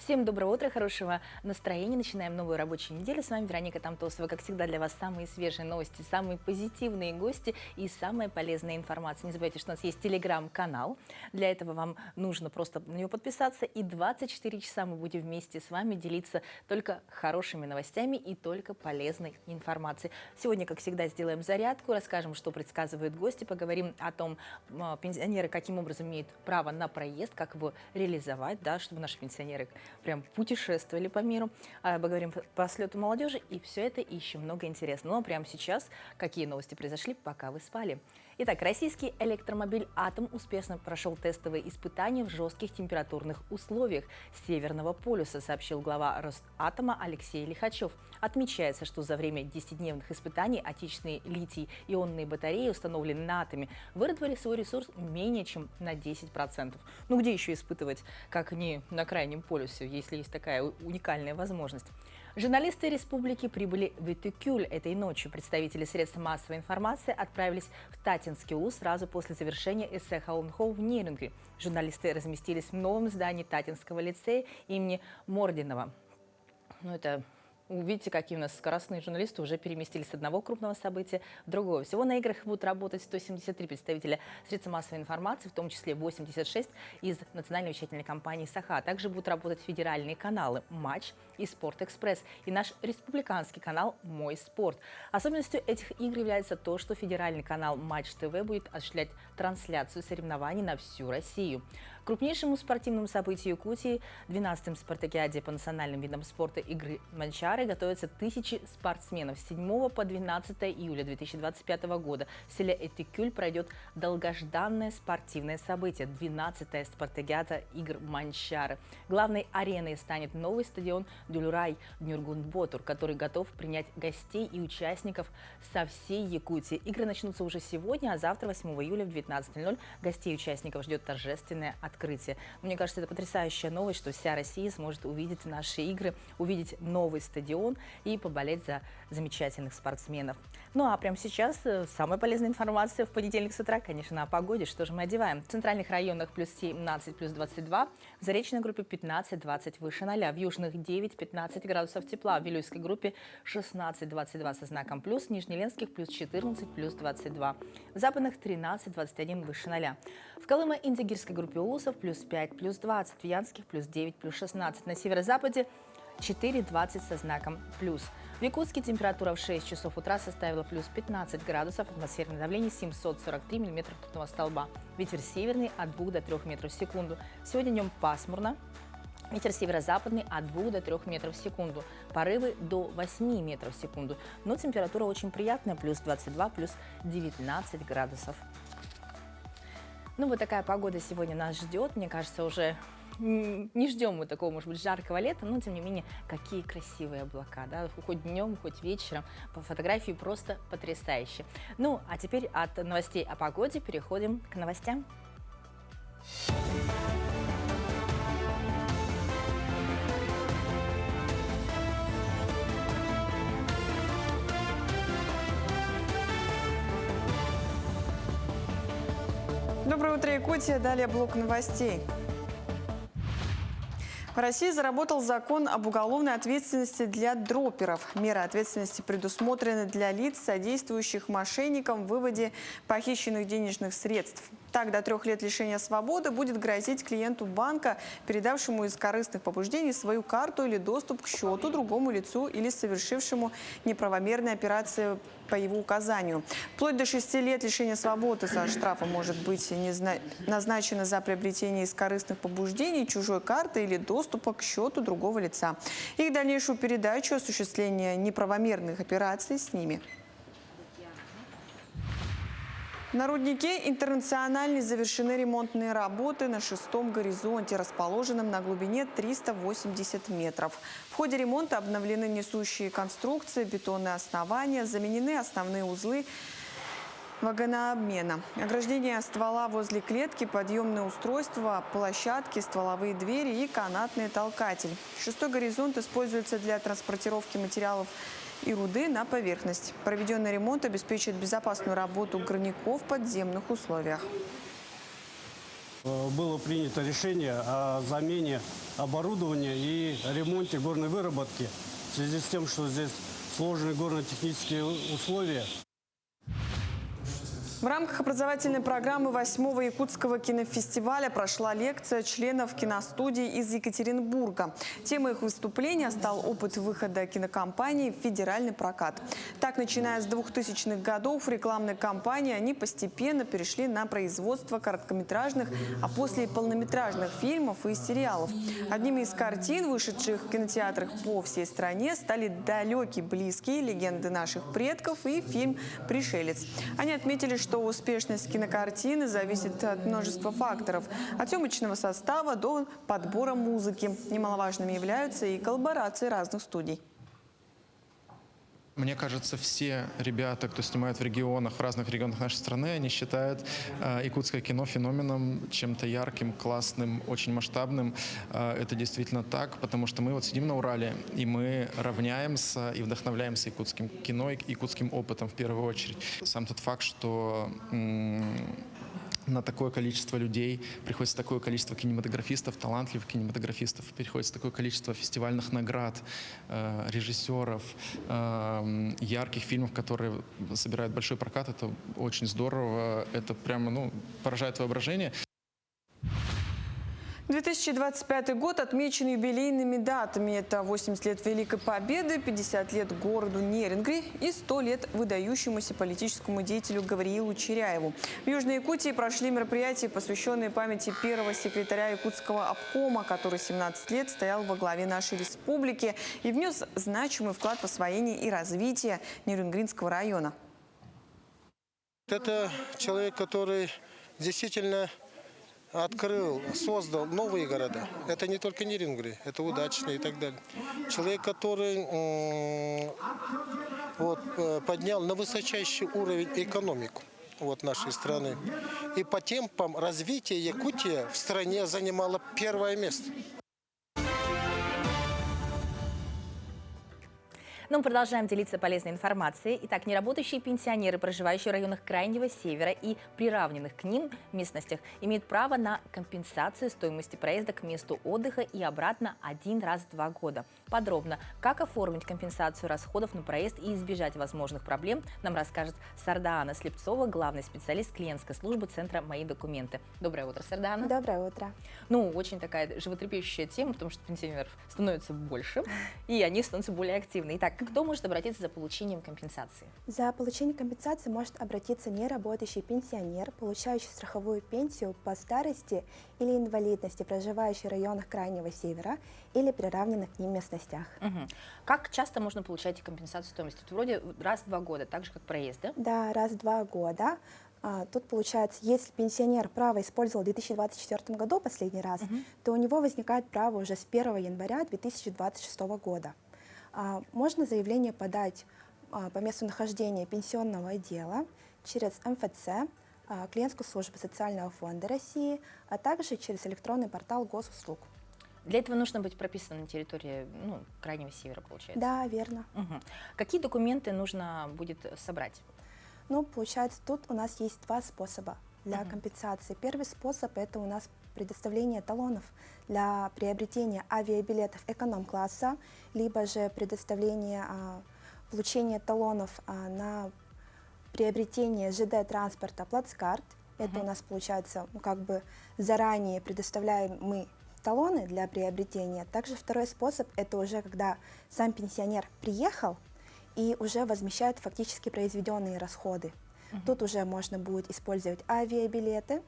Всем доброго утра, хорошего настроения. Начинаем новую рабочую неделю. С вами Вероника Тамтосова. Как всегда, для вас самые свежие новости, самые позитивные гости и самая полезная информация. Не забывайте, что у нас есть телеграм-канал. Для этого вам нужно просто на него подписаться. И 24 часа мы будем вместе с вами делиться только хорошими новостями и только полезной информацией. Сегодня, как всегда, сделаем зарядку, расскажем, что предсказывают гости, поговорим о том, пенсионеры каким образом имеют право на проезд, как его реализовать, да, чтобы наши пенсионеры прям путешествовали по миру. Поговорим по слету молодежи, и все это и еще много интересного. Но прямо сейчас, какие новости произошли, пока вы спали. Итак, российский электромобиль «Атом» успешно прошел тестовые испытания в жестких температурных условиях Северного полюса, сообщил глава Росатома Алексей Лихачев. Отмечается, что за время 10-дневных испытаний отечественные литий-ионные батареи, установленные на «Атоме», выработали свой ресурс менее чем на 10%. Ну где еще испытывать, как не на крайнем полюсе, если есть такая уникальная возможность. Журналисты республики прибыли в Этикюль этой ночью. Представители средств массовой информации отправились в Татинский УЗ сразу после завершения эссе Хаунхоу в Нерюнгри. Журналисты разместились в новом здании Татинского лицея имени Мординова. Видите, какие у нас скоростные журналисты уже переместились с одного крупного события в другое. Всего на играх будут работать 173 представителя средств массовой информации, в том числе 86 из национальной вещательной компании «Саха». Также будут работать федеральные каналы «Матч» и «Спорт-Экспресс» и наш республиканский канал «Мой спорт». Особенностью этих игр является то, что федеральный канал «Матч ТВ» будет осуществлять трансляцию соревнований на всю Россию. Крупнейшему спортивному событию Якутии, 12-м спартакиаде по национальным видам спорта игры «Манчары», готовятся тысячи спортсменов. С 7 по 12 июля 2025 года в селе Этикюль пройдет долгожданное спортивное событие – 12-я спартакиада игр «Манчары». Главной ареной станет новый стадион Дюлюрай Нюргунботур, который готов принять гостей и участников со всей Якутии. Игры начнутся уже сегодня, а завтра, 8 июля в 19:00, гостей и участников ждет торжественное открытие. Мне кажется, это потрясающая новость, что вся Россия сможет увидеть наши игры, увидеть новый стадион и поболеть за замечательных спортсменов. Ну а прямо сейчас самая полезная информация в понедельник с утра, конечно, о погоде. Что же мы одеваем? В центральных районах плюс 17, плюс 22, в заречной группе 15-20 выше 0, в южных 9-15 градусов тепла, в вилюйской группе 16-22 со знаком плюс, в нижнеленских плюс 14, плюс 22, в западных 13-21 выше 0. В Колымо-Индигирской группе улусов плюс 5, плюс 20, в Янских плюс 9, плюс 16, на северо-западе 4,20 со знаком плюс. В Якутске температура в 6 часов утра составила плюс 15 градусов, атмосферное давление 743 миллиметра ртутного столба. Ветер северный от 2 до 3 метров в секунду. Сегодня днем пасмурно. Ветер северо-западный от 2 до 3 метров в секунду. Порывы до 8 метров в секунду. Но температура очень приятная, плюс 22, плюс 19 градусов. Ну вот такая погода сегодня нас ждет. Мне кажется, уже не ждем мы такого, может быть, жаркого лета, но, тем не менее, какие красивые облака, да, хоть днем, хоть вечером, по фотографии просто потрясающе. Ну, а теперь от новостей о погоде переходим к новостям. Доброе утро, Якутия. Далее блок новостей. В России заработал закон об уголовной ответственности для дроперов. Меры ответственности предусмотрены для лиц, содействующих мошенникам в выводе похищенных денежных средств. Так, до 3 лет лишения свободы будет грозить клиенту банка, передавшему из корыстных побуждений свою карту или доступ к счету другому лицу или совершившему неправомерные операции по его указанию. Вплоть до 6 лет лишения свободы со штрафом может быть назначено за приобретение из корыстных побуждений чужой карты или доступа к счету другого лица. Их дальнейшую передачу, осуществление неправомерных операций с ними. На руднике «Интернациональный» завершены ремонтные работы на 6-м горизонте, расположенном на глубине 380 метров. В ходе ремонта обновлены несущие конструкции, бетонные основания, заменены основные узлы вагонообмена. Ограждение ствола возле клетки, подъемные устройства, площадки, стволовые двери и канатный толкатель. 6-й горизонт используется для транспортировки материалов и руды на поверхность. Проведенный ремонт обеспечит безопасную работу горняков в подземных условиях. Было принято решение о замене оборудования и ремонте горной выработки в связи с тем, что здесь сложные горно-технические условия. В рамках образовательной программы 8-го Якутского кинофестиваля прошла лекция членов киностудий из Екатеринбурга. Темой их выступления стал опыт выхода кинокомпании в федеральный прокат. Так, начиная с 2000-х годов рекламной кампании они постепенно перешли на производство короткометражных, а после и полнометражных фильмов и сериалов. Одними из картин, вышедших в кинотеатрах по всей стране, стали «Далекие, близкие», «Легенды наших предков» и фильм «Пришелец». Они отметили, что успешность кинокартины зависит от множества факторов. От съемочного состава до подбора музыки. Немаловажными являются и коллаборации разных студий. Мне кажется, все ребята, кто снимает в регионах, в разных регионах нашей страны, они считают якутское кино феноменом, чем-то ярким, классным, очень масштабным. Это действительно так, потому что мы вот сидим на Урале, и мы равняемся и вдохновляемся якутским кино и якутским опытом в первую очередь. Сам тот факт, что на такое количество людей приходится такое количество кинематографистов, талантливых кинематографистов, приходится такое количество фестивальных наград, режиссеров, ярких фильмов, которые собирают большой прокат. Это очень здорово, это прямо, поражает воображение. 2025 год отмечен юбилейными датами. Это 80 лет Великой Победы, 50 лет городу Нерюнгри и 100 лет выдающемуся политическому деятелю Гавриилу Чиряеву. В Южной Якутии прошли мероприятия, посвященные памяти первого секретаря Якутского обкома, который 17 лет стоял во главе нашей республики и внес значимый вклад в освоение и развитие Нерюнгринского района. Это человек, который действительно создал новые города. Это не только Нерюнгри, это Удачный и так далее. Человек, который поднял на высочайший уровень экономику нашей страны. И по темпам развития Якутия в стране занимала первое место. Но мы продолжаем делиться полезной информацией. Итак, неработающие пенсионеры, проживающие в районах Крайнего Севера и приравненных к ним местностях, имеют право на компенсацию стоимости проезда к месту отдыха и обратно один раз в 2 года. Подробно, как оформить компенсацию расходов на проезд и избежать возможных проблем, нам расскажет Сардаана Слепцова, главный специалист клиентской службы Центра «Мои документы». Доброе утро, Сардаана. Доброе утро. Очень такая животрепещущая тема, потому что пенсионеров становится больше, и они становятся более активны. Итак, кто может обратиться за получением компенсации? За получением компенсации может обратиться неработающий пенсионер, получающий страховую пенсию по старости или инвалидности, проживающий в районах Крайнего Севера или приравненных к ним местностях. Угу. Как часто можно получать компенсацию стоимости? Тут вроде раз в 2 года, так же как проезд, да? Да, раз в 2 года. Тут получается, если пенсионер право использовал в 2024 году последний раз, то у него возникает право уже с 1 января 2026 года. Можно заявление подать по месту нахождения пенсионного отдела через МФЦ, клиентскую службу Социального фонда России, а также через электронный портал госуслуг. Для этого нужно быть прописанным на территории Крайнего Севера, получается? Да, верно. Угу. Какие документы нужно будет собрать? Получается, тут у нас есть 2 способа для компенсации. Первый способ – это у нас предоставление талонов для приобретения авиабилетов эконом-класса, либо же предоставление получения талонов на приобретение ЖД-транспорта плацкарт. Это у нас получается, заранее предоставляем мы талоны для приобретения. Также второй способ – это уже когда сам пенсионер приехал и уже возмещает фактически произведенные расходы. Тут уже можно будет использовать авиабилеты,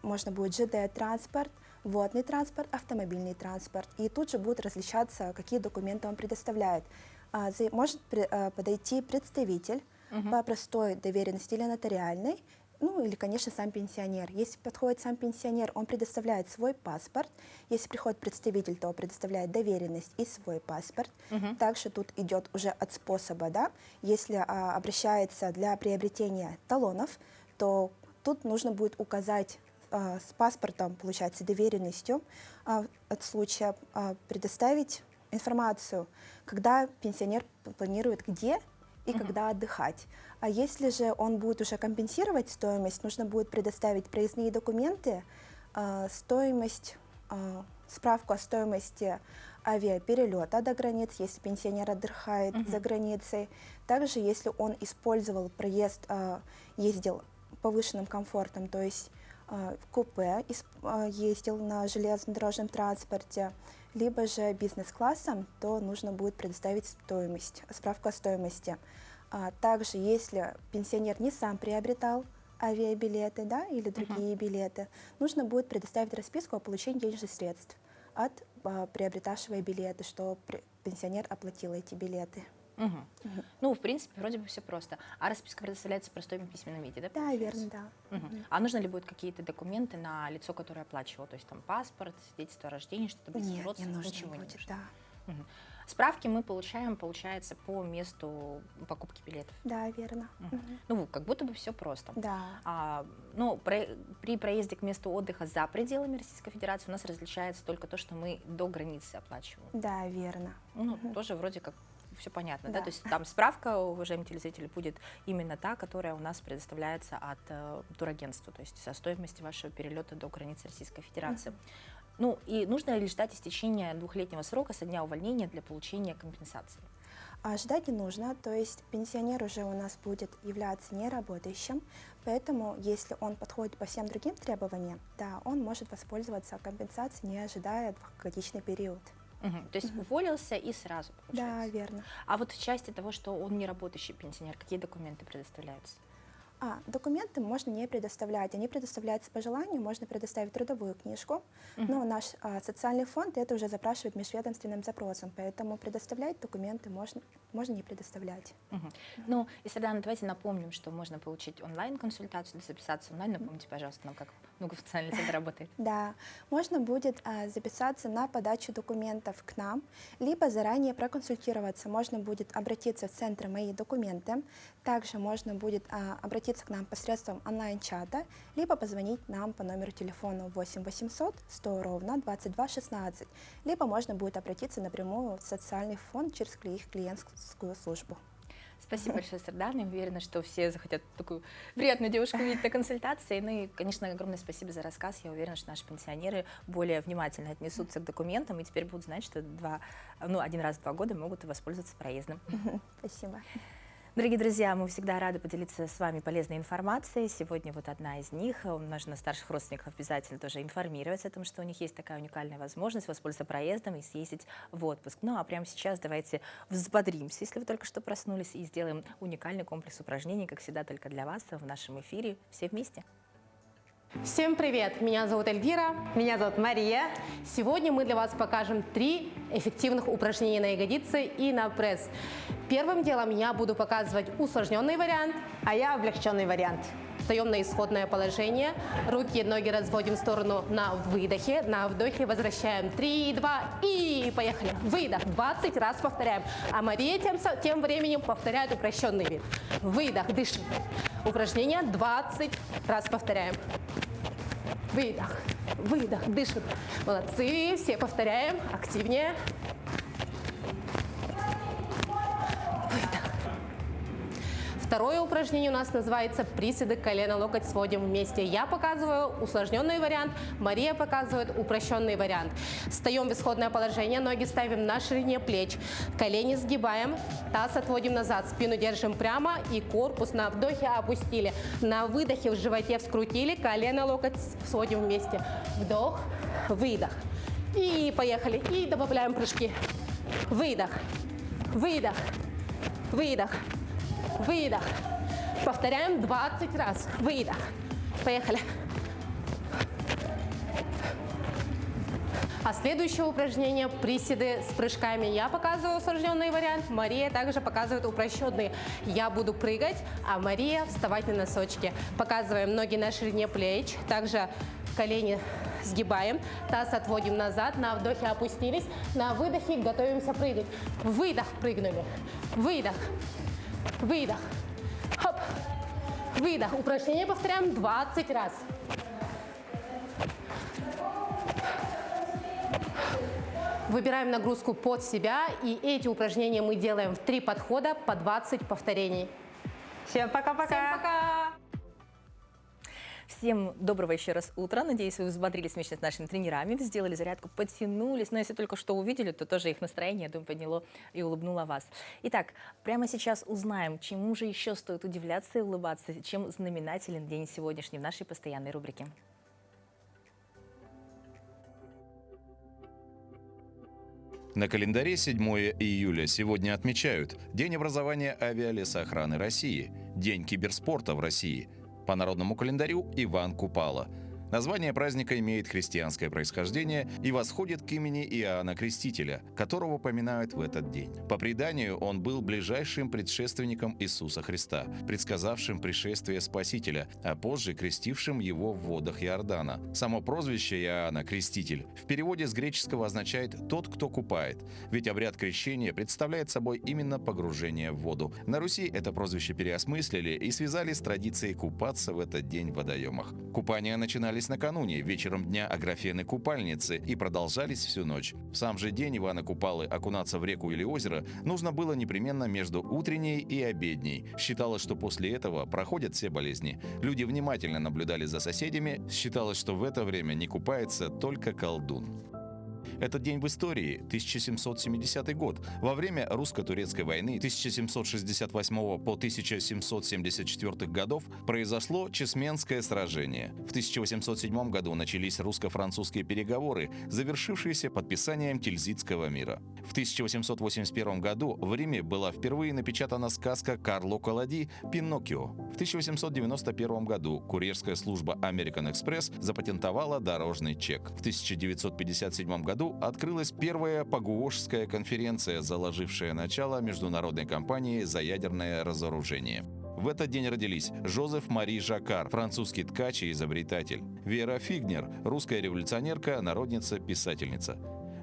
можно будет ЖД-транспорт, водный транспорт, автомобильный транспорт. И тут же будут различаться, какие документы он предоставляет. Может подойти представитель по простой доверенности или нотариальной, или, конечно, сам пенсионер. Если подходит сам пенсионер, он предоставляет свой паспорт. Если приходит представитель, то предоставляет доверенность и свой паспорт. Также тут идет уже от способа, да. Если обращается для приобретения талонов, то тут нужно будет указать с паспортом, получается, доверенностью от случая предоставить информацию, когда пенсионер планирует где и когда отдыхать. А если же он будет уже компенсировать стоимость, нужно будет предоставить проездные документы, справку о стоимости авиаперелета до границ, если пенсионер отдыхает за границей. Также, если он использовал проезд, ездил повышенным комфортом, то есть в купе ездил на железнодорожном транспорте, либо же бизнес-классом, то нужно будет предоставить справку о стоимости. Также, если пенсионер не сам приобретал авиабилеты, да, или другие билеты, нужно будет предоставить расписку о получении денежных средств от приобретавшего билеты, что пенсионер оплатил эти билеты. Ну, в принципе, вроде бы все просто. А расписка предоставляется в простом письменном виде, да? Да, верно, да. А нужно ли будет какие-то документы на лицо, которое оплачивало? То есть там паспорт, свидетельство о рождении, что-то быть Нет, не родственником? нужно Ничего не будет, нужно. да. Справки мы получаем, получается, по месту покупки билетов. Да, верно. Ну, как будто бы все просто. Да. При проезде к месту отдыха за пределами Российской Федерации у нас различается только то, что мы до границы оплачиваем. Да, верно. Ну, тоже вроде как все понятно, да? Да. То есть там справка, уважаемые телезрители, будет именно та, которая у нас предоставляется от турагентства, то есть со стоимости вашего перелета до границы Российской Федерации. Ну, и нужно ли ждать истечения 2-летнего срока со дня увольнения для получения компенсации? Ждать не нужно, то есть пенсионер уже у нас будет являться неработающим, поэтому если он подходит по всем другим требованиям, да, он может воспользоваться компенсацией, не ожидая 2-годичный период. То есть уволился и сразу, получается? Да, верно. А вот в части того, что он не работающий пенсионер, какие документы предоставляются? Документы можно не предоставлять. Они предоставляются по желанию, можно предоставить трудовую книжку, но наш социальный фонд это уже запрашивает межведомственным запросом, поэтому предоставлять документы можно не предоставлять. Ну, и, Сардана, давайте напомним, что можно получить онлайн-консультацию, записаться онлайн. Напомните, пожалуйста, нам, как многофункциональный центр работает. Да, можно будет записаться на подачу документов к нам, либо заранее проконсультироваться. Можно будет обратиться в центр «Мои документы». Также можно будет обратиться к нам посредством онлайн-чата, либо позвонить нам по номеру телефона 8 800 100 ровно 22 16, либо можно будет обратиться напрямую в социальный фонд через их клиентскую службу. Спасибо большое, Сардана. Я уверена, что все захотят такую приятную девушку видеть на консультации. Ну и, конечно, огромное спасибо за рассказ. Я уверена, что наши пенсионеры более внимательно отнесутся к документам и теперь будут знать, что один раз в 2 года могут воспользоваться проездом. Спасибо. Дорогие друзья, мы всегда рады поделиться с вами полезной информацией. Сегодня вот одна из них. Нужно старших родственников обязательно тоже информировать о том, что у них есть такая уникальная возможность воспользоваться проездом и съездить в отпуск. Ну а прямо сейчас давайте взбодримся, если вы только что проснулись, и сделаем уникальный комплекс упражнений, как всегда, только для вас в нашем эфире. Все вместе. Всем привет! Меня зовут Эльвира. Меня зовут Мария. Сегодня мы для вас покажем 3 эффективных упражнения на ягодицы и на пресс. Первым делом я буду показывать усложненный вариант, А я облегченный вариант. Встаем на исходное положение, руки и ноги разводим в сторону на выдохе, на вдохе возвращаем 3, 2 и поехали. Выдох, 20 раз повторяем. А Мария тем временем повторяет упрощенный вид. Выдох, дышим. Упражнение 20 раз повторяем. Выдох, выдох, дышим. Молодцы, все повторяем, активнее. Второе упражнение у нас называется приседы колено-локоть сводим вместе. Я показываю усложненный вариант, Мария показывает упрощенный вариант. Встаем в исходное положение, ноги ставим на ширине плеч, колени сгибаем, таз отводим назад, спину держим прямо и корпус на вдохе опустили. На выдохе в животе вскрутили, колено-локоть сводим вместе. Вдох, выдох. И поехали. И добавляем прыжки. Выдох, выдох, выдох. Выдох. Повторяем 20 раз. Выдох. Поехали. А следующее упражнение – приседы с прыжками. Я показываю усложненный вариант, Мария также показывает упрощенный. Я буду прыгать, а Мария вставать на носочки. Показываем ноги на ширине плеч, также колени сгибаем, таз отводим назад, на вдохе опустились, на выдохе готовимся прыгать. Выдох, прыгнули. Выдох. Выдох. Хоп. Выдох. Упражнение повторяем 20 раз. Выбираем нагрузку под себя, и эти упражнения мы делаем в 3 подхода по 20 повторений. Всем пока-пока. Всем пока! Всем доброго еще раз утра. Надеюсь, вы взбодрились вместе с нашими тренерами, сделали зарядку, подтянулись. Но если только что увидели, то тоже их настроение, я думаю, подняло и улыбнуло вас. Итак, прямо сейчас узнаем, чему же еще стоит удивляться и улыбаться, чем знаменателен день сегодняшний в нашей постоянной рубрике. На календаре 7 июля сегодня отмечают День образования авиалесоохраны России, День киберспорта в России. По народному календарю Иван Купала. Название праздника имеет христианское происхождение и восходит к имени Иоанна Крестителя, которого поминают в этот день. По преданию, он был ближайшим предшественником Иисуса Христа, предсказавшим пришествие Спасителя, а позже крестившим его в водах Иордана. Само прозвище Иоанна Креститель в переводе с греческого означает «тот, кто купает», ведь обряд крещения представляет собой именно погружение в воду. На Руси это прозвище переосмыслили и связали с традицией купаться в этот день в водоемах. Купания начинались накануне, вечером дня Аграфены-купальницы, и продолжались всю ночь. В сам же день Ивана Купалы окунаться в реку или озеро нужно было непременно между утренней и обедней. Считалось, что после этого проходят все болезни. Люди внимательно наблюдали за соседями, считалось, что в это время не купается только колдун. Этот день в истории – 1770 год. Во время русско-турецкой войны 1768 по 1774 годов произошло Чесменское сражение. В 1807 году начались русско-французские переговоры, завершившиеся подписанием Тильзитского мира. В 1881 году в Риме была впервые напечатана сказка Карло Коллади «Пиноккио». В 1891 году курьерская служба American Express запатентовала дорожный чек. В 1957 году открылась первая Пагуошская конференция, заложившая начало международной кампании за ядерное разоружение. В этот день родились Жозеф Мари Жаккар, французский ткач и изобретатель; Вера Фигнер, русская революционерка, народница, писательница;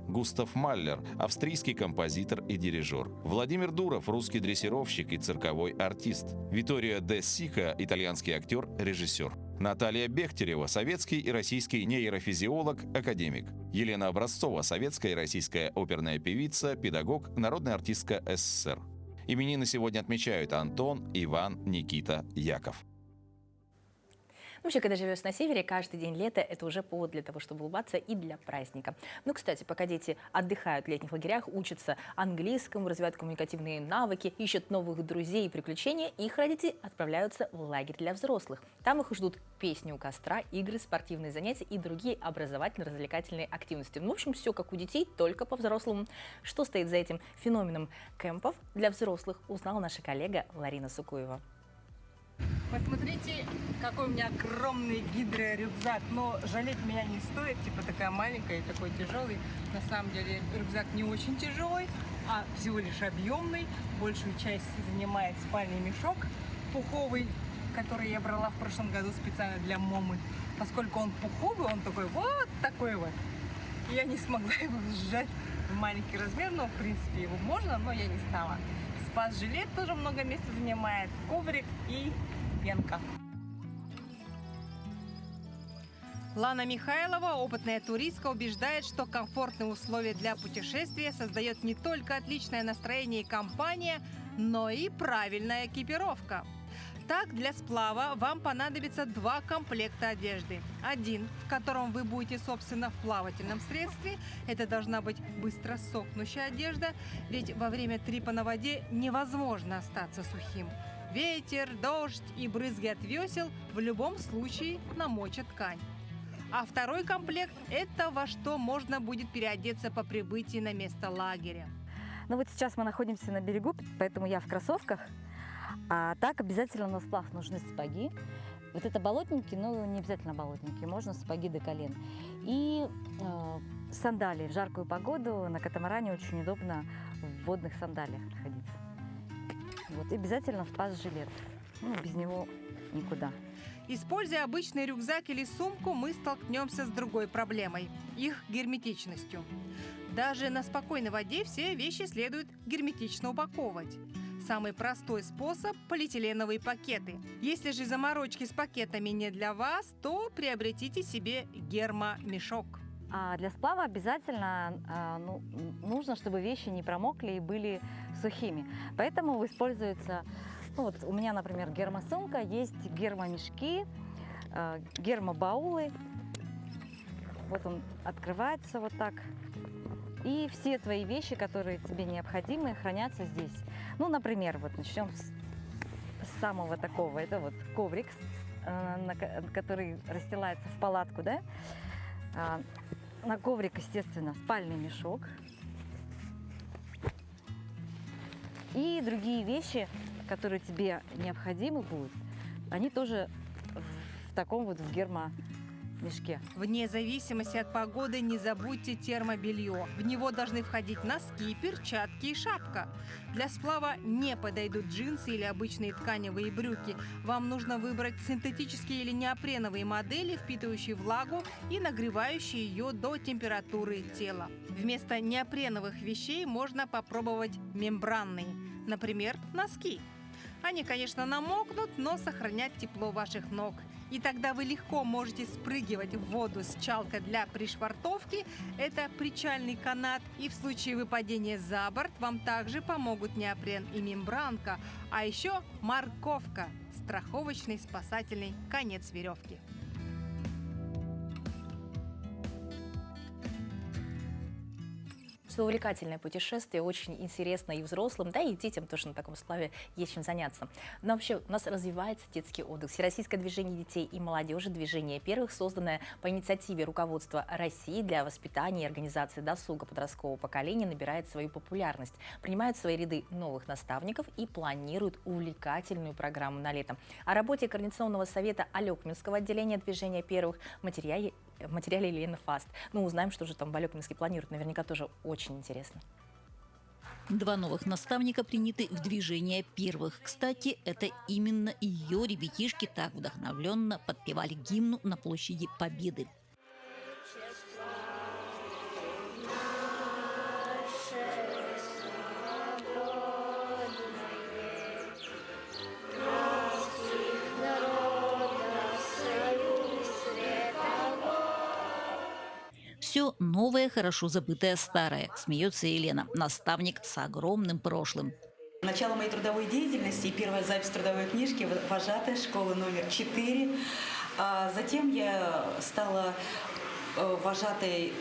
Густав Маллер, австрийский композитор и дирижер; Владимир Дуров, русский дрессировщик и цирковой артист; Виторио де Сика, итальянский актер, режиссер; Наталья Бехтерева, советский и российский нейрофизиолог, академик; Елена Образцова, советская и российская оперная певица, педагог, народная артистка СССР. Именины сегодня отмечают Антон, Иван, Никита, Яков. Вообще, когда живешь на севере, каждый день лета – это уже повод для того, чтобы улыбаться и для праздника. Ну, кстати, пока дети отдыхают в летних лагерях, учатся английскому, развивают коммуникативные навыки, ищут новых друзей и приключения, их родители отправляются в лагерь для взрослых. Там их ждут песни у костра, игры, спортивные занятия и другие образовательно-развлекательные активности. Ну, в общем, все как у детей, только по-взрослому. Что стоит за этим феноменом кемпов для взрослых, узнала наша коллега Ларина Сукуева. Посмотрите, какой у меня огромный гидро-рюкзак, но жалеть меня не стоит, типа такая маленькая и такой тяжелый. На самом деле рюкзак не очень тяжелый, а всего лишь объемный. Большую часть занимает спальный мешок пуховый, который я брала в прошлом году специально для мамы. Поскольку он пуховый, он такой вот такой вот. Я не смогла его сжать в маленький размер, но в принципе его можно, но я не стала. Спас-жилет тоже много места занимает, коврик и пенка. Лана Михайлова, опытная туристка, убеждает, что комфортные условия для путешествия создает не только отличное настроение и компания, но и правильная экипировка. Так, для сплава вам понадобится 2 комплекта одежды. Один, в котором вы будете, собственно, в плавательном средстве. Это должна быть быстро сохнущая одежда, ведь во время трипа на воде невозможно остаться сухим. Ветер, дождь и брызги от весел в любом случае намочат ткань. А второй комплект – это во что можно будет переодеться по прибытии на место лагеря. Ну вот сейчас мы находимся на берегу, поэтому я в кроссовках. А так обязательно на сплав нужны сапоги. Вот это болотники, но не обязательно болотники, можно сапоги до колен. И сандалии. В жаркую погоду на катамаране очень удобно в водных сандалиях находиться. Вот, и обязательно спас-жилет. Ну, без него никуда. Используя обычный рюкзак или сумку, мы столкнемся с другой проблемой – их герметичностью. Даже на спокойной воде все вещи следует герметично упаковывать. Самый простой способ – полиэтиленовые пакеты. Если же заморочки с пакетами не для вас, то приобретите себе гермомешок. А для сплава обязательно нужно, чтобы вещи не промокли и были сухими. Поэтому используется, ну вот у меня, например, гермосумка, есть гермомешки, гермобаулы. Вот он открывается вот так. И все твои вещи, которые тебе необходимы, хранятся здесь. Ну, например, вот начнем с самого такого. Это вот коврик, который расстилается в палатку, да? На коврик, естественно, спальный мешок. И другие вещи, которые тебе необходимы будут, они тоже в таком вот в гермомешке. Вне зависимости от погоды не забудьте термобелье. В него должны входить носки, перчатки и шапка. Для сплава не подойдут джинсы или обычные тканевые брюки. Вам нужно выбрать синтетические или неопреновые модели, впитывающие влагу и нагревающие ее до температуры тела. Вместо неопреновых вещей можно попробовать мембранные, например, носки. Они, конечно, намокнут, но сохранят тепло ваших ног. И тогда вы легко можете спрыгивать в воду с чалкой для пришвартовки. Это причальный канат. И в случае выпадения за борт вам также помогут неопрен и мембранка. А еще морковка – страховочный спасательный конец веревки. Увлекательное путешествие, очень интересно и взрослым, да и детям тоже на таком сплаве есть чем заняться. Но вообще у нас развивается детский отдых. Всероссийское движение детей и молодежи «Движение первых», созданное по инициативе руководства России для воспитания и организации досуга подросткового поколения, набирает свою популярность, принимает в свои ряды новых наставников и планирует увлекательную программу на лето. О работе Координационного совета Алекминского отделения «Движения первых» в материале Елены Фаст. Ну, узнаем, что же там в Алекминске планируют. Наверняка тоже очень интересно. 2 новых наставника приняты в движение первых. Кстати, это именно ее ребятишки так вдохновленно подпевали гимну на площади Победы. Все новое, хорошо забытое старое, смеется Елена, наставник с огромным прошлым. Начало моей трудовой деятельности, первая запись трудовой книжки вожатая школы номер 4. Затем я стала вожатой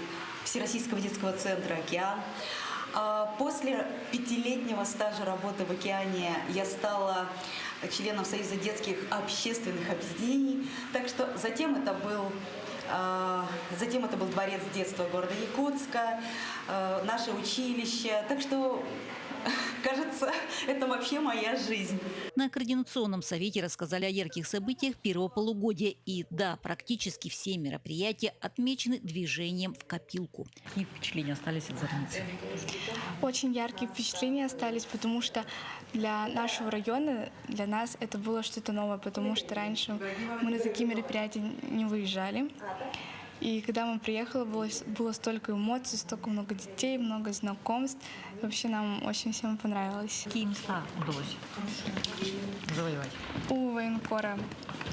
Всероссийского детского центра «Океан». После 5-летнего стажа работы в «Океане» я стала членом Союза детских общественных объединений. Так что затем это был дворец детства города Якутска, наше училище. Так что, кажется, это вообще моя жизнь. На Координационном совете рассказали о ярких событиях первого полугодия. И да, практически все мероприятия отмечены движением в копилку. Какие впечатления остались от зорницы? Очень яркие впечатления остались, потому что для нашего района, для нас это было что-то новое, потому что раньше мы на такие мероприятия не выезжали. И когда мы приехали, было столько эмоций, столько много детей, много знакомств. И вообще нам очень всем понравилось. Какие места удалось завоевать? У военкора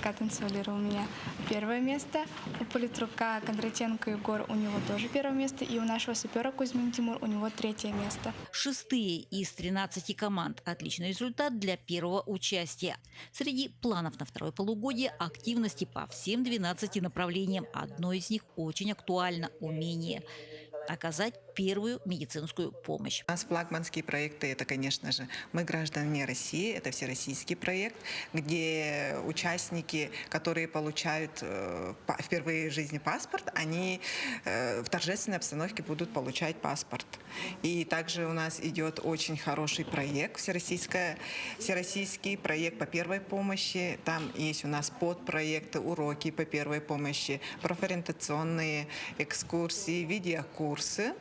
Катенцевалера у меня 1 место, у политрука Кондратенко Егор у него тоже 1 место, и у нашего сапера Кузьмин Тимур у него 3 место. 6-е из 13 команд. Отличный результат для первого участия. Среди планов на второе полугодие активности по всем 12 направлениям. Одно из них очень актуально – умение оказать первую медицинскую помощь. У нас флагманские проекты – это, конечно же, «Мы граждане России», это всероссийский проект, где участники, которые получают впервые в жизни паспорт, они в торжественной обстановке будут получать паспорт. И также у нас идет очень хороший проект, всероссийский проект по первой помощи. Там есть у нас подпроекты, уроки по первой помощи, профориентационные экскурсии, видеокурсы.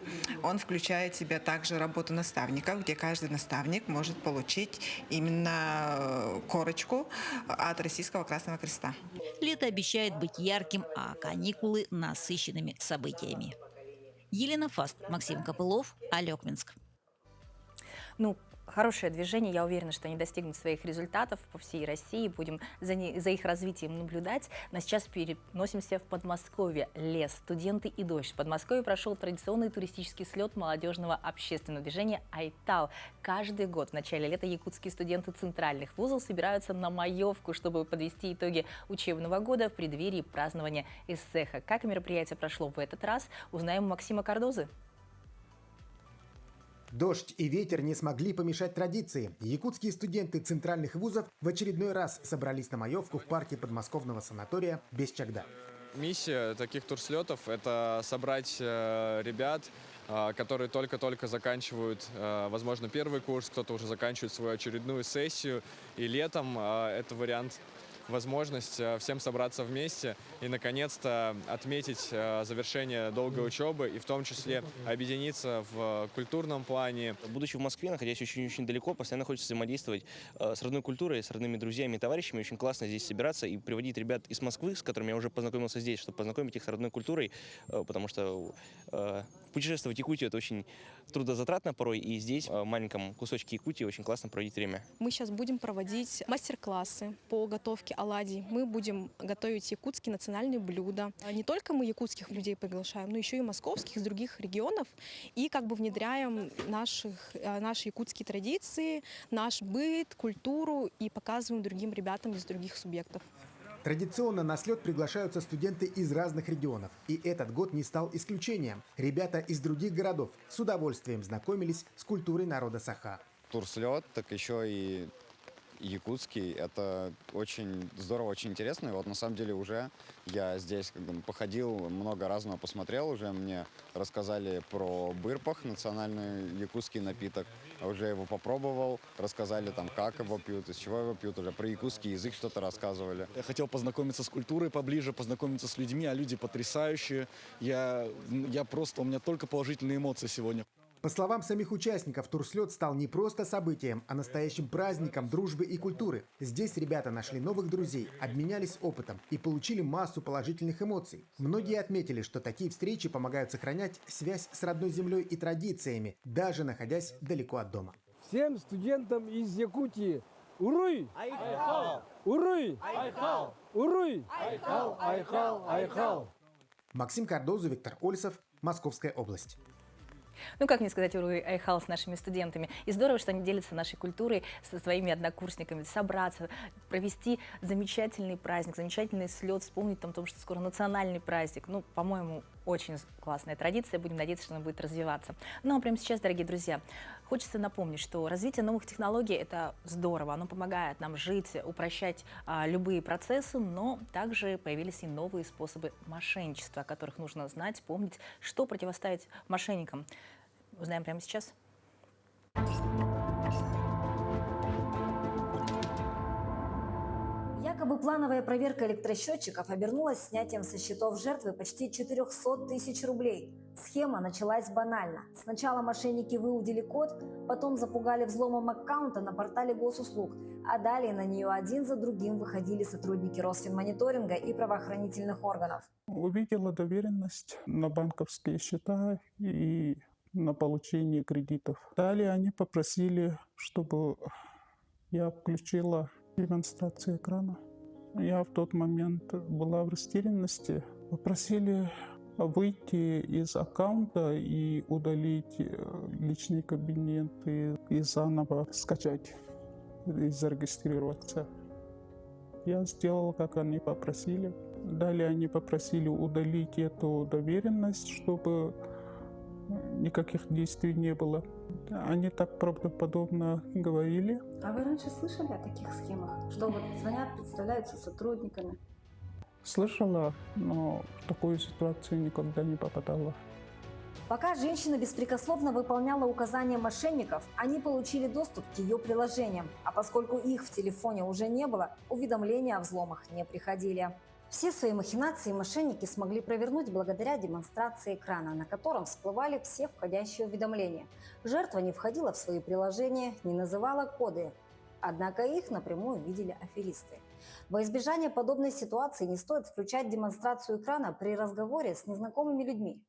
Он включает в себя также работу наставников, где каждый наставник может получить именно корочку от Российского Красного Креста. Лето обещает быть ярким, а каникулы – насыщенными событиями. Елена Фаст, Максим Копылов, Алекминск. Ну, хорошее движение, я уверена, что они достигнут своих результатов по всей России, будем за их развитием наблюдать. Но сейчас переносимся в Подмосковье. Лес, студенты и дождь. В Подмосковье прошел традиционный туристический слет молодежного общественного движения «Айтал». Каждый год в начале лета якутские студенты центральных вузов собираются на маевку, чтобы подвести итоги учебного года в преддверии празднования эссэха. Как мероприятие прошло в этот раз, узнаем у Максима Кардозы. Дождь и ветер не смогли помешать традиции. Якутские студенты центральных вузов в очередной раз собрались на маевку в парке подмосковного санатория Бесчагда. Миссия таких турслетов – это собрать ребят, которые только-только заканчивают, возможно, первый курс, кто-то уже заканчивает свою очередную сессию. И летом это вариант, возможность всем собраться вместе и, наконец-то, отметить завершение долгой учебы и в том числе объединиться в культурном плане. Будучи в Москве, находясь очень-очень далеко, постоянно хочется взаимодействовать с родной культурой, с родными друзьями и товарищами. Очень классно здесь собираться и приводить ребят из Москвы, с которыми я уже познакомился здесь, чтобы познакомить их с родной культурой, потому что путешествовать в Якутию — это очень трудозатратно порой, и здесь, в маленьком кусочке Якутии, очень классно проводить время. Мы сейчас будем проводить мастер-классы по готовке оладий. Мы будем готовить якутские национальные блюда. Не только мы якутских людей приглашаем, но еще и московских, из других регионов. И как бы внедряем наши якутские традиции, наш быт, культуру и показываем другим ребятам из других субъектов. Традиционно на слет приглашаются студенты из разных регионов. И этот год не стал исключением. Ребята из других городов с удовольствием знакомились с культурой народа Саха. Турслет, так еще и якутский. Это очень здорово, очень интересно. И вот на самом деле уже я здесь походил, много разного посмотрел. Уже мне рассказали про бырпах, национальный якутский напиток. Уже его попробовал, рассказали там, как его пьют, из чего его пьют. Уже про якутский язык что-то рассказывали. Я хотел познакомиться с культурой поближе, познакомиться с людьми, а люди потрясающие. У меня только положительные эмоции сегодня. По словам самих участников, турслет стал не просто событием, а настоящим праздником дружбы и культуры. Здесь ребята нашли новых друзей, обменялись опытом и получили массу положительных эмоций. Многие отметили, что такие встречи помогают сохранять связь с родной землей и традициями, даже находясь далеко от дома. Всем студентам из Якутии уруй! Айхал! Уруй! Айхал! Уруй! Айхал! Айхал! Айхал! Максим Кардозу, Виктор Ольсов, Московская область. Ну, как не сказать уруй айхал с нашими студентами. И здорово, что они делятся нашей культурой со своими однокурсниками. Собраться, провести замечательный праздник, замечательный слет, вспомнить о том, что скоро национальный праздник. Ну, по-моему, очень классная традиция. Будем надеяться, что она будет развиваться. Ну, а прямо сейчас, дорогие друзья, хочется напомнить, что развитие новых технологий – это здорово. Оно помогает нам жить, упрощать любые процессы, но также появились и новые способы мошенничества, о которых нужно знать, помнить, что противоставить мошенникам. Узнаем прямо сейчас. Якобы плановая проверка электросчетчиков обернулась снятием со счетов жертвы почти 400 тысяч рублей. Схема началась банально. Сначала мошенники выудили код, потом запугали взломом аккаунта на портале госуслуг, а далее на нее один за другим выходили сотрудники Росфинмониторинга и правоохранительных органов. Увидела доверенность на банковские счета и на получение кредитов. Далее они попросили, чтобы я включила демонстрацию экрана. Я в тот момент была в растерянности. Попросили выйти из аккаунта и удалить личные кабинеты и заново скачать и зарегистрироваться. Я сделала, как они попросили. Далее они попросили удалить эту доверенность, чтобы никаких действий не было. Они так правдоподобно говорили. А вы раньше слышали о таких схемах? Что вот звонят, представляются сотрудниками? Слышала, но в такую ситуацию никогда не попадала. Пока женщина беспрекословно выполняла указания мошенников, они получили доступ к ее приложениям. А поскольку их в телефоне уже не было, уведомления о взломах не приходили. Все свои махинации мошенники смогли провернуть благодаря демонстрации экрана, на котором всплывали все входящие уведомления. Жертва не входила в свои приложения, не называла коды. Однако их напрямую видели аферисты. Во избежание подобной ситуации не стоит включать демонстрацию экрана при разговоре с незнакомыми людьми.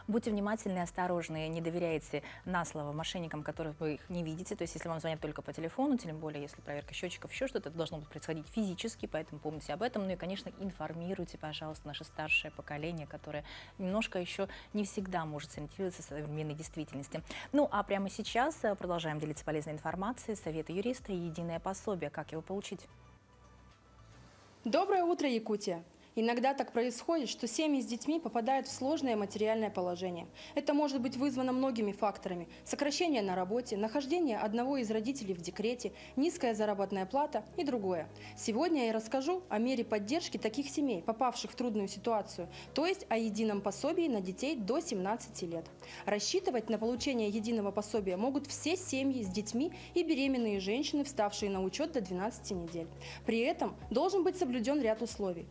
Будьте внимательны и осторожны, не доверяйте на слово мошенникам, которых вы их не видите. То есть если вам звонят только по телефону, тем более если проверка счетчиков, еще что-то, это должно быть происходить физически, поэтому помните об этом. Ну и, конечно, информируйте, пожалуйста, наше старшее поколение, которое немножко еще не всегда может сориентироваться в современной действительности. Ну а прямо сейчас продолжаем делиться полезной информацией, советы юриста и единое пособие. Как его получить? Доброе утро, Якутия! Иногда так происходит, что семьи с детьми попадают в сложное материальное положение. Это может быть вызвано многими факторами. Сокращение на работе, нахождение одного из родителей в декрете, низкая заработная плата и другое. Сегодня я расскажу о мере поддержки таких семей, попавших в трудную ситуацию, то есть о едином пособии на детей до 17 лет. Рассчитывать на получение единого пособия могут все семьи с детьми и беременные женщины, вставшие на учет до 12 недель. При этом должен быть соблюден ряд условий.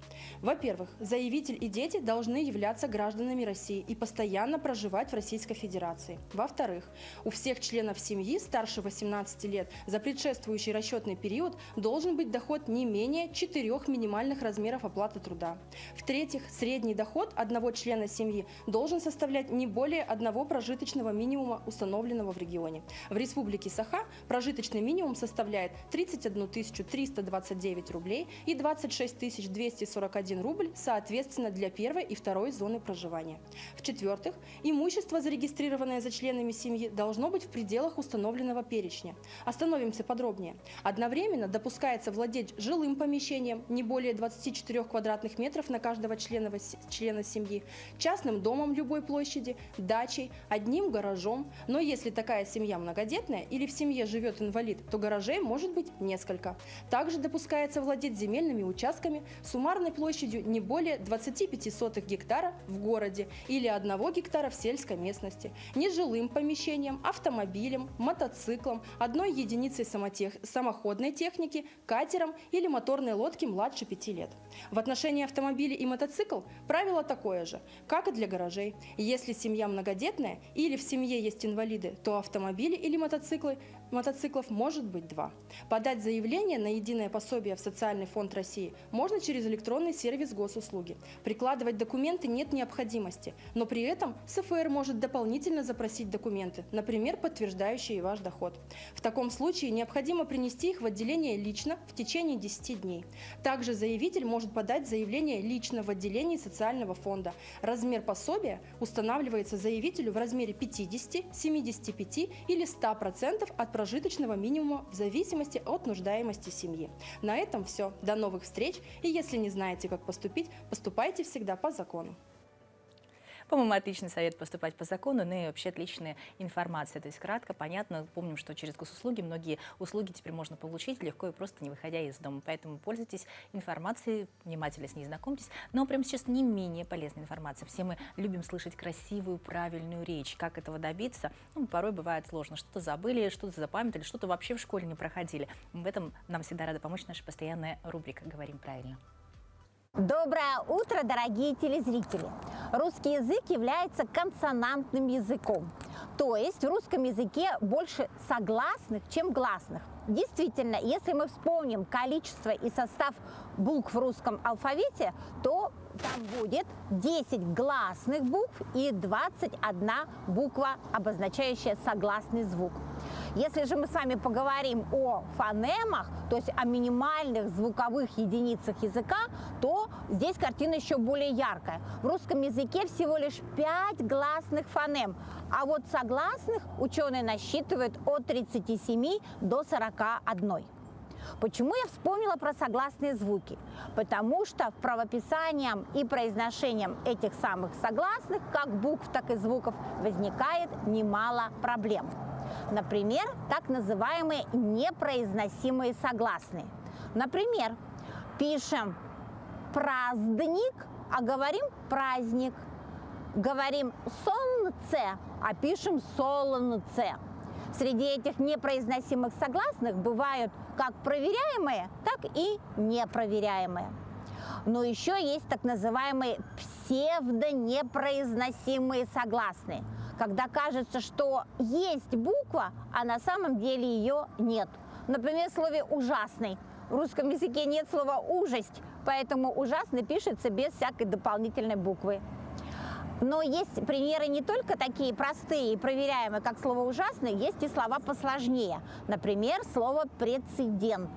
Во-первых, заявитель и дети должны являться гражданами России и постоянно проживать в Российской Федерации. Во-вторых, у всех членов семьи старше 18 лет за предшествующий расчетный период должен быть доход не менее 4 минимальных размеров оплаты труда. В-третьих, средний доход одного члена семьи должен составлять не более одного прожиточного минимума, установленного в регионе. В Республике Саха прожиточный минимум составляет 31 329 рублей и 26 241 рубль, соответственно, для первой и второй зоны проживания. В-четвертых, имущество, зарегистрированное за членами семьи, должно быть в пределах установленного перечня. Остановимся подробнее. Одновременно допускается владеть жилым помещением не более 24 квадратных метров на каждого члена семьи, частным домом любой площади, дачей, одним гаражом. Но если такая семья многодетная или в семье живет инвалид, то гаражей может быть несколько. Также допускается владеть земельными участками суммарной площадью не более 0,25 гектара в городе или 1 гектара в сельской местности, нежилым помещением, автомобилем, мотоциклом, 1 единицей самоходной техники, катером или моторной лодки младше 5 лет. В отношении автомобилей и мотоцикл правило такое же, как и для гаражей. Если семья многодетная или в семье есть инвалиды, то автомобили или мотоциклов может быть 2. Подать заявление на единое пособие в Социальный фонд России можно через электронный сервис госуслуги. Прикладывать документы нет необходимости, но при этом СФР может дополнительно запросить документы, например, подтверждающие ваш доход. В таком случае необходимо принести их в отделение лично в течение 10 дней. Также заявитель может подать заявление лично в отделении социального фонда. Размер пособия устанавливается заявителю в размере 50, 75 или 100% от прожиточного минимума в зависимости от нуждаемости семьи. На этом все. До новых встреч. И если не знаете, как поступить, поступайте всегда по закону. По-моему, отличный совет поступать по закону, ну и вообще отличная информация. То есть кратко, понятно. Помним, что через госуслуги многие услуги теперь можно получить легко и просто не выходя из дома. Поэтому пользуйтесь информацией, внимательно с ней знакомьтесь. Но прямо сейчас не менее полезная информация. Все мы любим слышать красивую, правильную речь. Как этого добиться? Ну, порой бывает сложно. Что-то забыли, что-то запамятовали, что-то вообще в школе не проходили. В этом нам всегда рада помочь наша постоянная рубрика «Говорим правильно». Доброе утро, дорогие телезрители! Русский язык является консонантным языком, то есть в русском языке больше согласных, чем гласных. Действительно, если мы вспомним количество и состав букв в русском алфавите, то там будет 10 гласных букв и 21 буква, обозначающая согласный звук. Если же мы с вами поговорим о фонемах, то есть о минимальных звуковых единицах языка, то здесь картина еще более яркая. В русском языке всего лишь 5 гласных фонем, а вот согласных ученые насчитывают от 37 до 41. Почему я вспомнила про согласные звуки? Потому что правописанием и произношением этих самых согласных, как букв, так и звуков, возникает немало проблем. Например, так называемые непроизносимые согласные. Например, пишем праздник, а говорим праздник. Говорим солнце, а пишем солнце. Среди этих непроизносимых согласных бывают как проверяемые, так и непроверяемые. Но еще есть так называемые псевдонепроизносимые согласные, когда кажется, что есть буква, а на самом деле ее нет. Например, в слове «ужасный». В русском языке нет слова «ужасть», поэтому «ужасный» пишется без всякой дополнительной буквы. Но есть примеры не только такие простые и проверяемые, как слово «ужасный», есть и слова посложнее. Например, слово «прецедент».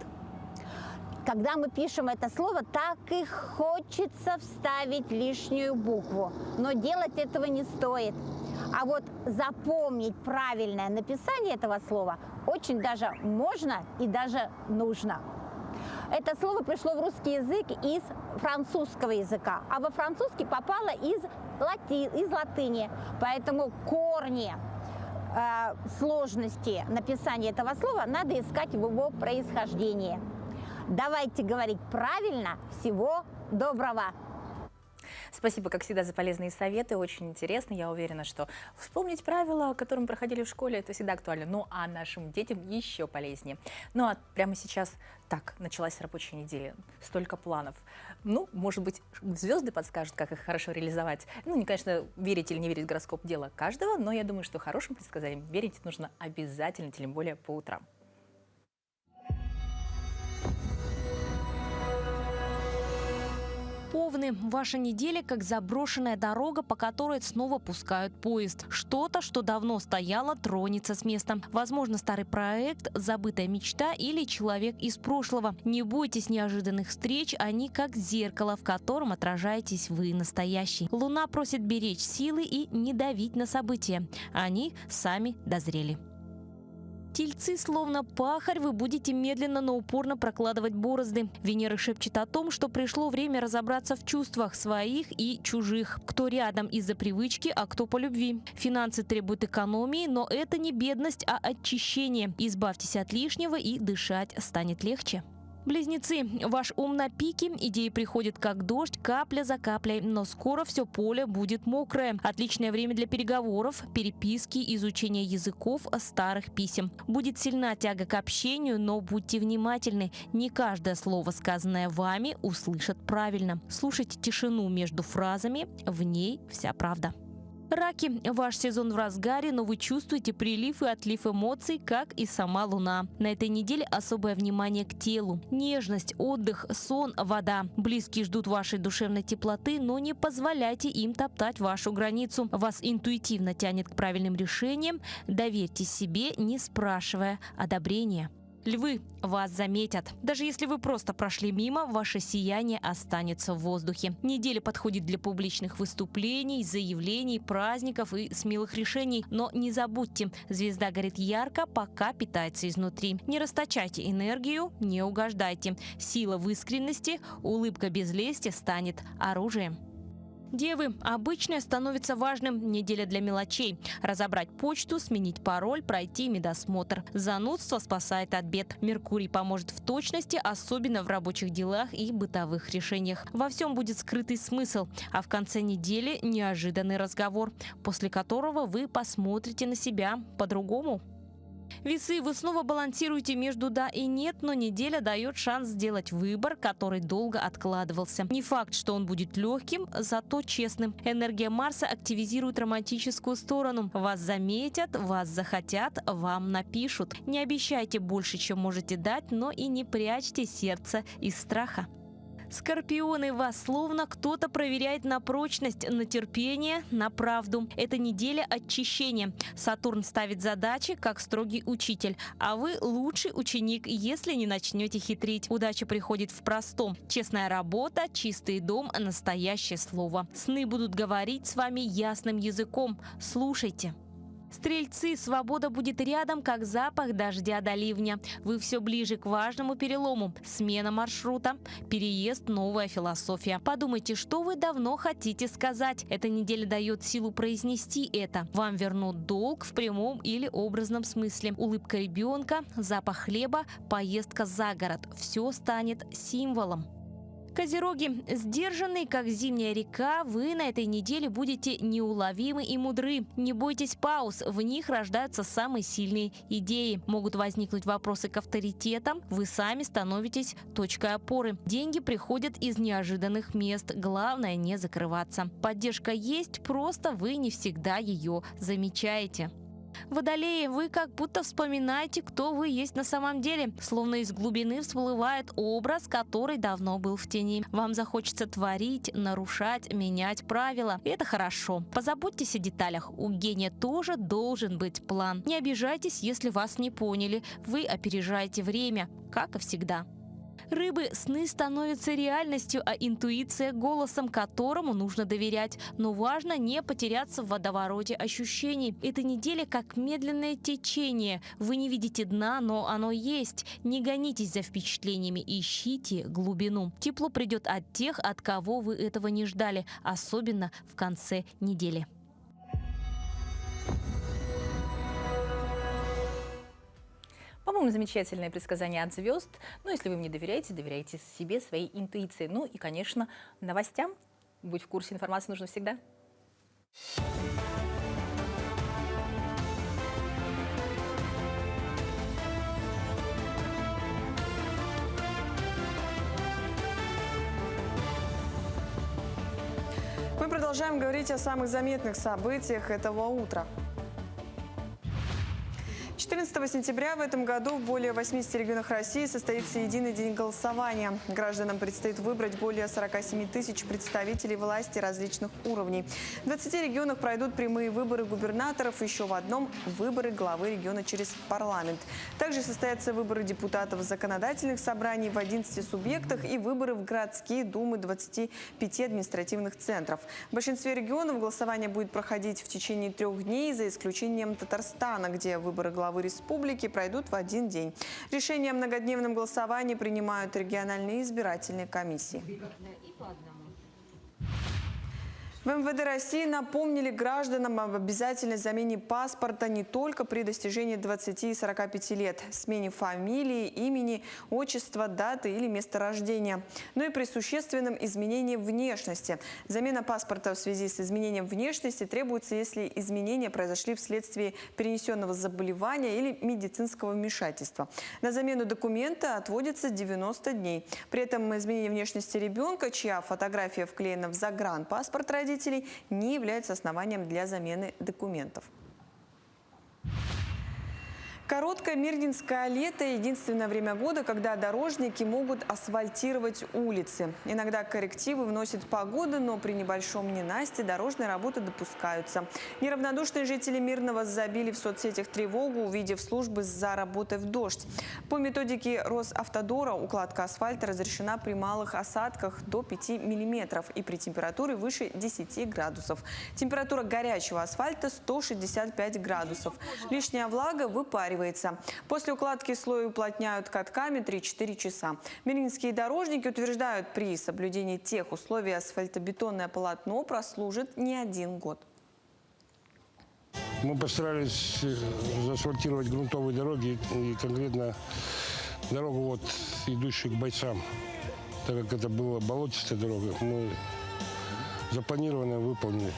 Когда мы пишем это слово, так и хочется вставить лишнюю букву, но делать этого не стоит. А вот запомнить правильное написание этого слова очень даже можно и даже нужно. Это слово пришло в русский язык из французского языка, а во французский попало из латыни. Поэтому корни сложности написания этого слова надо искать в его происхождении. Давайте говорить правильно. Всего доброго! Спасибо, как всегда, за полезные советы. Очень интересно. Я уверена, что вспомнить правила, которые мы проходили в школе, это всегда актуально. Ну, а нашим детям еще полезнее. Ну, а прямо сейчас так началась рабочая неделя. Столько планов. Ну, может быть, звезды подскажут, как их хорошо реализовать. Ну, не, конечно, верить или не верить в гороскоп — дело каждого, но я думаю, что хорошим предсказаниям верить нужно обязательно, тем более по утрам. Овны, ваша неделя как заброшенная дорога, по которой снова пускают поезд. Что-то, что давно стояло, тронется с места. Возможно, старый проект, забытая мечта или человек из прошлого. Не бойтесь неожиданных встреч, они как зеркало, в котором отражаетесь вы настоящий. Луна просит беречь силы и не давить на события. Они сами дозрели. Тельцы, словно пахарь, вы будете медленно, но упорно прокладывать борозды. Венера шепчет о том, что пришло время разобраться в чувствах своих и чужих. Кто рядом из-за привычки, а кто по любви. Финансы требуют экономии, но это не бедность, а очищение. Избавьтесь от лишнего, и дышать станет легче. Близнецы, ваш ум на пике, идеи приходят как дождь, капля за каплей, но скоро все поле будет мокрое. Отличное время для переговоров, переписки, изучения языков, старых писем. Будет сильна тяга к общению, но будьте внимательны. Не каждое слово, сказанное вами, услышат правильно. Слушайте тишину между фразами, в ней вся правда. Раки, ваш сезон в разгаре, но вы чувствуете прилив и отлив эмоций, как и сама Луна. На этой неделе особое внимание к телу. Нежность, отдых, сон, вода. Близкие ждут вашей душевной теплоты, но не позволяйте им топтать вашу границу. Вас интуитивно тянет к правильным решениям. Доверьте себе, не спрашивая одобрения. Львы, вас заметят. Даже если вы просто прошли мимо, ваше сияние останется в воздухе. Неделя подходит для публичных выступлений, заявлений, праздников и смелых решений. Но не забудьте, звезда горит ярко, пока питается изнутри. Не расточайте энергию, не угождайте. Сила в искренности, улыбка без лести станет оружием. Девы, обычное становится важным. Неделя для мелочей. Разобрать почту, сменить пароль, пройти медосмотр. Занудство спасает от бед. Меркурий поможет в точности, особенно в рабочих делах и бытовых решениях. Во всем будет скрытый смысл. А в конце недели неожиданный разговор, после которого вы посмотрите на себя по-другому. Весы, вы снова балансируете между «да» и «нет», но неделя дает шанс сделать выбор, который долго откладывался. Не факт, что он будет легким, зато честным. Энергия Марса активизирует романтическую сторону. Вас заметят, вас захотят, вам напишут. Не обещайте больше, чем можете дать, но и не прячьте сердце из страха. Скорпионы, вас словно кто-то проверяет на прочность, на терпение, на правду. Это неделя очищения. Сатурн ставит задачи, как строгий учитель. А вы лучший ученик, если не начнете хитрить. Удача приходит в простом. Честная работа, чистый дом, настоящее слово. Сны будут говорить с вами ясным языком. Слушайте. Стрельцы, свобода будет рядом, как запах дождя до ливня. Вы все ближе к важному перелому. Смена маршрута, переезд, новая философия. Подумайте, что вы давно хотите сказать. Эта неделя дает силу произнести это. Вам вернут долг в прямом или образном смысле. Улыбка ребенка, запах хлеба, поездка за город. Все станет символом. Козероги, сдержанные, как зимняя река, вы на этой неделе будете неуловимы и мудры. Не бойтесь пауз, в них рождаются самые сильные идеи. Могут возникнуть вопросы к авторитетам, вы сами становитесь точкой опоры. Деньги приходят из неожиданных мест, главное не закрываться. Поддержка есть, просто вы не всегда ее замечаете. Водолеи, вы как будто вспоминаете, кто вы есть на самом деле. Словно из глубины всплывает образ, который давно был в тени. Вам захочется творить, нарушать, менять правила. И это хорошо. Позаботьтесь о деталях. У гения тоже должен быть план. Не обижайтесь, если вас не поняли. Вы опережаете время, как и всегда. Рыбы, сны становятся реальностью, а интуиция – голосом, которому нужно доверять. Но важно не потеряться в водовороте ощущений. Эта неделя как медленное течение. Вы не видите дна, но оно есть. Не гонитесь за впечатлениями, ищите глубину. Тепло придет от тех, от кого вы этого не ждали, особенно в конце недели. По-моему, замечательное предсказание от звезд. Но если вы мне доверяете, доверяйте себе, своей интуиции. Ну и, конечно, новостям. Будь в курсе информации нужно всегда. Мы продолжаем говорить о самых заметных событиях этого утра. 14 сентября в этом году в более 80 регионах России состоится единый день голосования. Гражданам предстоит выбрать более 47 тысяч представителей власти различных уровней. В 20 регионах пройдут прямые выборы губернаторов, еще в одном – выборы главы региона через парламент. Также состоятся выборы депутатов законодательных собраний в 11 субъектах и выборы в городские думы 25 административных центров. В большинстве регионов голосование будет проходить в течение 3 дней, за исключением Татарстана, где выборы главы республики пройдут в один день. Решение о многодневном голосовании принимают региональные избирательные комиссии. В МВД России напомнили гражданам об обязательной замене паспорта не только при достижении 20 и 45 лет, смене фамилии, имени, отчества, даты или места рождения, но и при существенном изменении внешности. Замена паспорта в связи с изменением внешности требуется, если изменения произошли вследствие перенесенного заболевания или медицинского вмешательства. На замену документа отводится 90 дней. При этом изменение внешности ребенка, чья фотография вклеена в загранпаспорт родителей, не является основанием для замены документов. Короткое мирнинское лето – единственное время года, когда дорожники могут асфальтировать улицы. Иногда коррективы вносит погода, но при небольшом ненастье дорожные работы допускаются. Неравнодушные жители Мирного забили в соцсетях тревогу, увидев службы за работой в дождь. По методике Росавтодора укладка асфальта разрешена при малых осадках до 5 мм и при температуре выше 10 градусов. Температура горячего асфальта – 165 градусов. Лишняя влага выпаривается. После укладки слой уплотняют катками 3-4 часа. Мирнинские дорожники утверждают, при соблюдении тех условий асфальтобетонное полотно прослужит не 1 год. Мы постарались заасфальтировать грунтовые дороги и конкретно дорогу, вот, идущую к бойцам. Так как это была болотистая дорога, мы запланированно выполнили.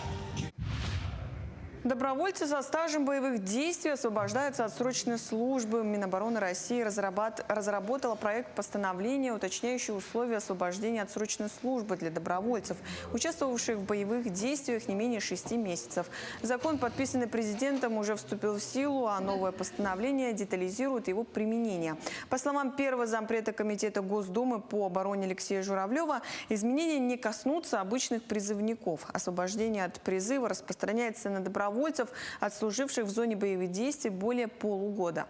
Добровольцы со стажем боевых действий освобождаются от срочной службы. Минобороны России разработала проект постановления, уточняющий условия освобождения от срочной службы для добровольцев, участвовавших в боевых действиях не менее 6 месяцев. Закон, подписанный президентом, уже вступил в силу, а новое постановление детализирует его применение. По словам первого зампреда Комитета Госдумы по обороне Алексея Журавлева, изменения не коснутся обычных призывников. Освобождение от призыва распространяется на добровольцев, отслуживших в зоне боевых действий более полугода.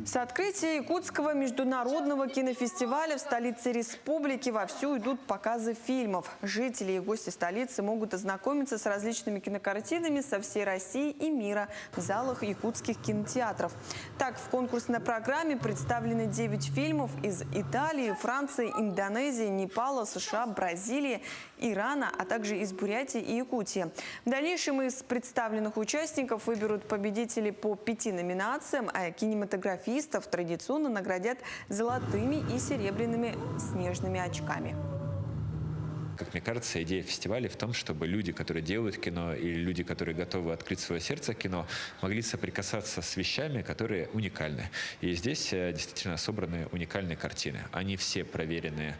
С открытия Якутского международного кинофестиваля в столице республики вовсю идут показы фильмов. Жители и гости столицы могут ознакомиться с различными кинокартинами со всей России и мира в залах якутских кинотеатров. Так, в конкурсной программе представлены 9 фильмов из Италии, Франции, Индонезии, Непала, США, Бразилии, Ирана, а также из Бурятии и Якутии. В дальнейшем из представленных участников выберут победителей по 5 номинациям, а кинематографистов традиционно наградят золотыми и серебряными снежными очками. Как мне кажется, идея фестиваля в том, чтобы люди, которые делают кино, или люди, которые готовы открыть свое сердце кино, могли соприкасаться с вещами, которые уникальны. И здесь действительно собраны уникальные картины. Они все проверены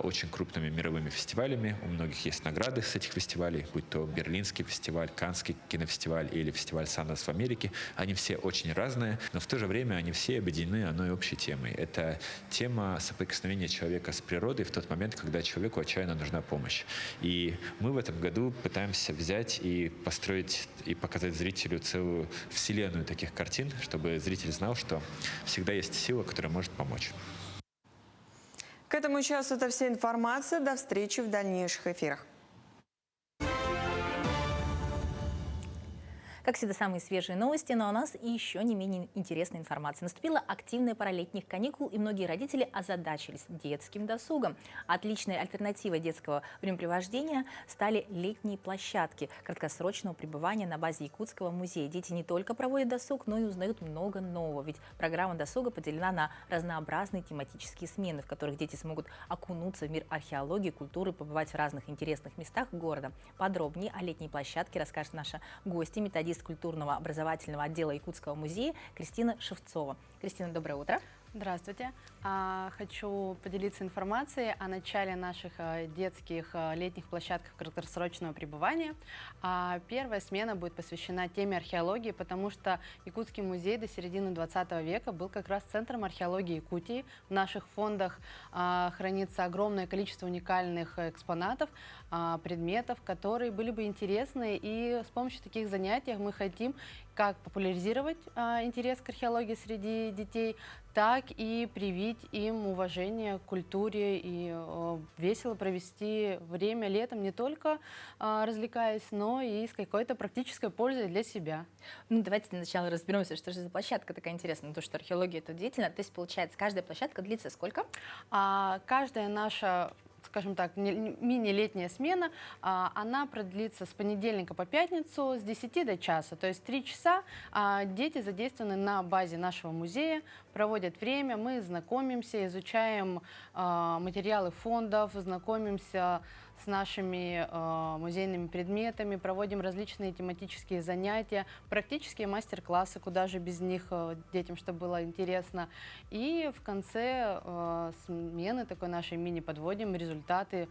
очень крупными мировыми фестивалями. У многих есть награды с этих фестивалей, будь то Берлинский фестиваль, Каннский кинофестиваль или фестиваль Санденс в Америке. Они все очень разные, но в то же время они все объединены одной общей темой. Это тема соприкосновения человека с природой в тот момент, когда человеку отчаянно нужна помощь. И мы в этом году пытаемся взять и построить и показать зрителю целую вселенную таких картин, чтобы зритель знал, что всегда есть сила, которая может помочь. К этому часу это вся информация. До встречи в дальнейших эфирах. Как всегда, самые свежие новости, но у нас и еще не менее интересная информация. Наступила активная пора летних каникул, и многие родители озадачились детским досугом. Отличной альтернативой детского времяпрепровождения стали летние площадки краткосрочного пребывания на базе Якутского музея. Дети не только проводят досуг, но и узнают много нового, ведь программа досуга поделена на разнообразные тематические смены, в которых дети смогут окунуться в мир археологии, культуры, побывать в разных интересных местах города. Подробнее о летней площадке расскажет наша гостья, методист культурного образовательного отдела Якутского музея Кристина Шевцова. Кристина, доброе утро. Здравствуйте. Хочу поделиться информацией о начале наших детских летних площадках краткосрочного пребывания. Первая смена будет посвящена теме археологии, потому что Якутский музей до середины 20 века был как раз центром археологии Якутии. В наших фондах хранится огромное количество уникальных экспонатов, предметов, которые были бы интересны. И с помощью таких занятий мы хотим как популяризировать интерес к археологии среди детей, так и привить им уважение к культуре и весело провести время летом, не только развлекаясь, но и с какой-то практической пользой для себя. Ну, давайте для начала разберемся, что же за площадка такая интересная, то, что археология это деятельно. То есть, получается, каждая площадка длится сколько? Каждая наша, скажем так, мини-летняя смена, она продлится с понедельника по пятницу с 10 до часа. То есть 3 часа дети задействованы на базе нашего музея, проводят время, мы знакомимся, изучаем материалы фондов, знакомимся с нашими музейными предметами, проводим различные тематические занятия, практические мастер-классы, куда же без них детям, чтобы было интересно. И в конце смены такой нашей мини-подводим результаты,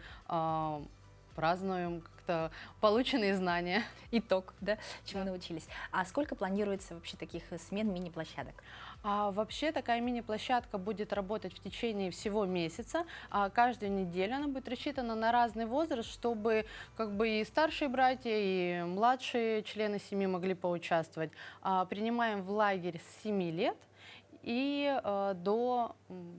празднуем как-то полученные знания. Итог, да, чему научились. А сколько планируется вообще таких смен мини-площадок? Вообще такая мини-площадка будет работать в течение всего месяца. Каждую неделю она будет рассчитана на разный возраст, чтобы как бы и старшие братья, и младшие члены семьи могли поучаствовать. Принимаем в лагерь с 7 лет и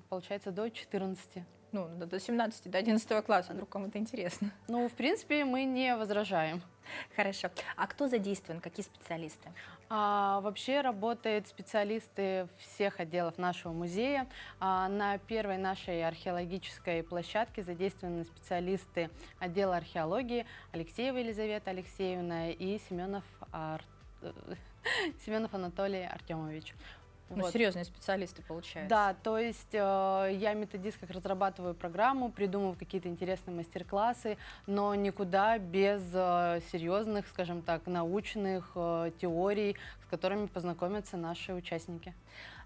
получается, до 14. Ну, до 17, до 11 класса, вдруг кому-то интересно. Ну, в принципе, мы не возражаем. Хорошо. А кто задействован, какие специалисты? Вообще работают специалисты всех отделов нашего музея. На первой нашей археологической площадке задействованы специалисты отдела археологии Алексеева Елизавета Алексеевна и Семенов Анатолий Артемович. Ну, вот. Серьезные специалисты получаются. Да, то есть я методист, как разрабатываю программу, придумываю какие-то интересные мастер-классы, но никуда без серьезных, скажем так, научных теорий, с которыми познакомятся наши участники.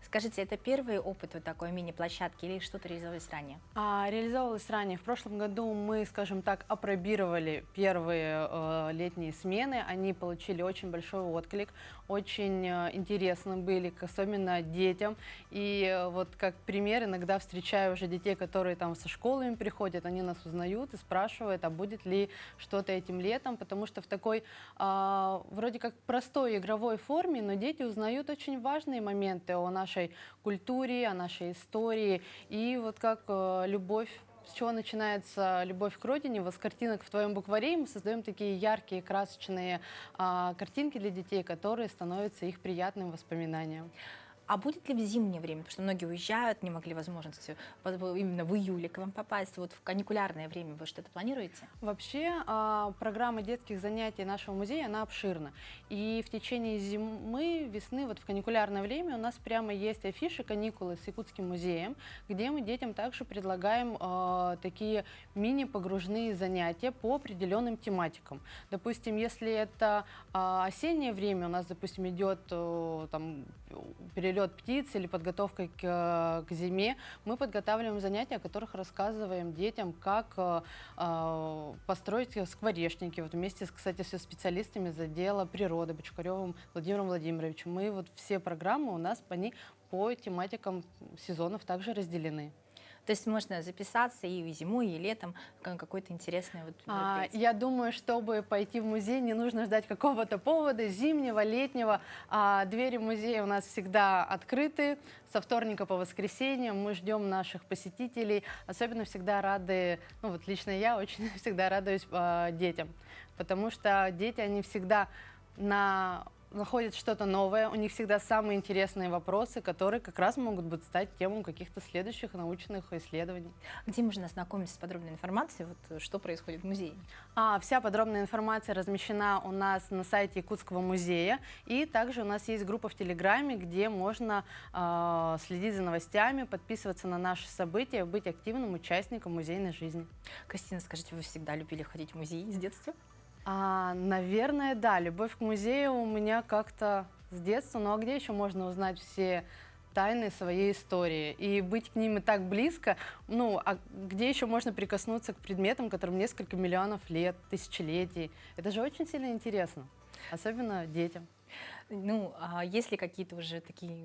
Скажите, это первый опыт вот такой мини-площадки или что-то реализовалось ранее? Реализовалось ранее. В прошлом году мы, скажем так, опробировали первые летние смены. Они получили очень большой отклик, очень интересны были, особенно детям. И вот как пример, иногда встречаю уже детей, которые там со школами приходят, они нас узнают и спрашивают, а будет ли что-то этим летом, потому что в такой вроде как простой игровой форме, но дети узнают очень важные моменты о нашей культуре, о нашей истории. И вот как любовь, с чего начинается любовь к родине, вот с картинок в твоем букваре мы создаем такие яркие, красочные картинки для детей, которые становятся их приятным воспоминанием. А будет ли в зимнее время? Потому что многие уезжают, не могли возможности именно в июле к вам попасть. Вот в каникулярное время вы что-то планируете? Вообще, программа детских занятий нашего музея, она обширна. И в течение зимы, весны, вот в каникулярное время у нас прямо есть афиши «Каникулы с Якутским музеем», где мы детям также предлагаем такие мини-погружные занятия по определенным тематикам. Допустим, если это осеннее время, у нас, допустим, идет там перелет птиц или подготовка к зиме, мы подготавливаем занятия, о которых рассказываем детям, как построить скворечники. Вот вместе, кстати, со специалистами из отдела природы Бочкаревым Владимиром Владимировичем. Мы вот все программы у нас по тематикам сезонов также разделены. То есть можно записаться и зимой, и летом какой-то интересный мероприятие. Я думаю, чтобы пойти в музей, не нужно ждать какого-то повода зимнего, летнего. Двери музея у нас всегда открыты со вторника по воскресенье. Мы ждем наших посетителей. Особенно всегда рады, ну вот лично я очень всегда радуюсь детям, потому что дети, они всегда находят что-то новое, у них всегда самые интересные вопросы, которые как раз могут быть стать темой каких-то следующих научных исследований. Где можно ознакомиться с подробной информацией, вот, что происходит в музее? Вся подробная информация размещена у нас на сайте Якутского музея, и также у нас есть группа в Телеграме, где можно следить за новостями, подписываться на наши события, быть активным участником музейной жизни. Кристина, скажите, вы всегда любили ходить в музей с детства? Наверное, да. Любовь к музею у меня как-то с детства. Ну а где еще можно узнать все тайны своей истории и быть к ним и так близко? Ну, а где еще можно прикоснуться к предметам, которым несколько миллионов лет, тысячелетий? Это же очень сильно интересно, особенно детям. Ну, а есть ли какие-то уже такие,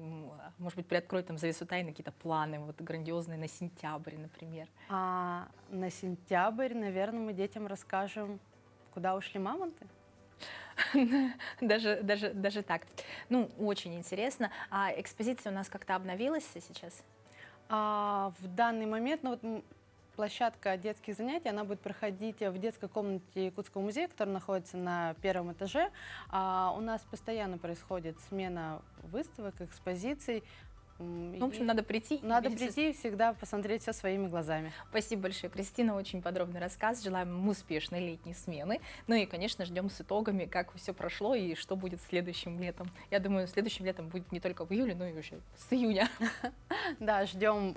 может быть, приоткроют там завесу тайны, какие-то планы вот грандиозные на сентябрь, например? На сентябрь, наверное, мы детям расскажем, куда ушли мамонты? Даже так. Ну, очень интересно. А экспозиция у нас как-то обновилась сейчас? В данный момент, ну, вот площадка детских занятий, она будет проходить в детской комнате Якутского музея, которая находится на первом этаже. У нас постоянно происходит смена выставок, экспозиций. В общем, надо прийти. Надо прийти и всегда посмотреть все своими глазами. Спасибо большое, Кристина. Очень подробный рассказ. Желаем успешной летней смены. Ну и, конечно, ждем с итогами, как все прошло и что будет следующим летом. Я думаю, следующим летом будет не только в июле, но и уже с июня. Да, ждем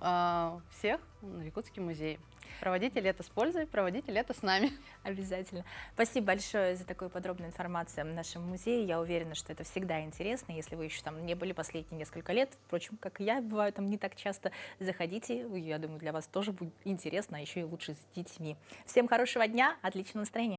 всех на Якутский музей. Проводите лето с пользой, проводите лето с нами. Обязательно. Спасибо большое за такую подробную информацию в нашем музее. Я уверена, что это всегда интересно. Если вы еще там не были последние несколько лет, впрочем, как и я, бываю там не так часто, заходите. Я думаю, для вас тоже будет интересно, а еще и лучше с детьми. Всем хорошего дня, отличного настроения.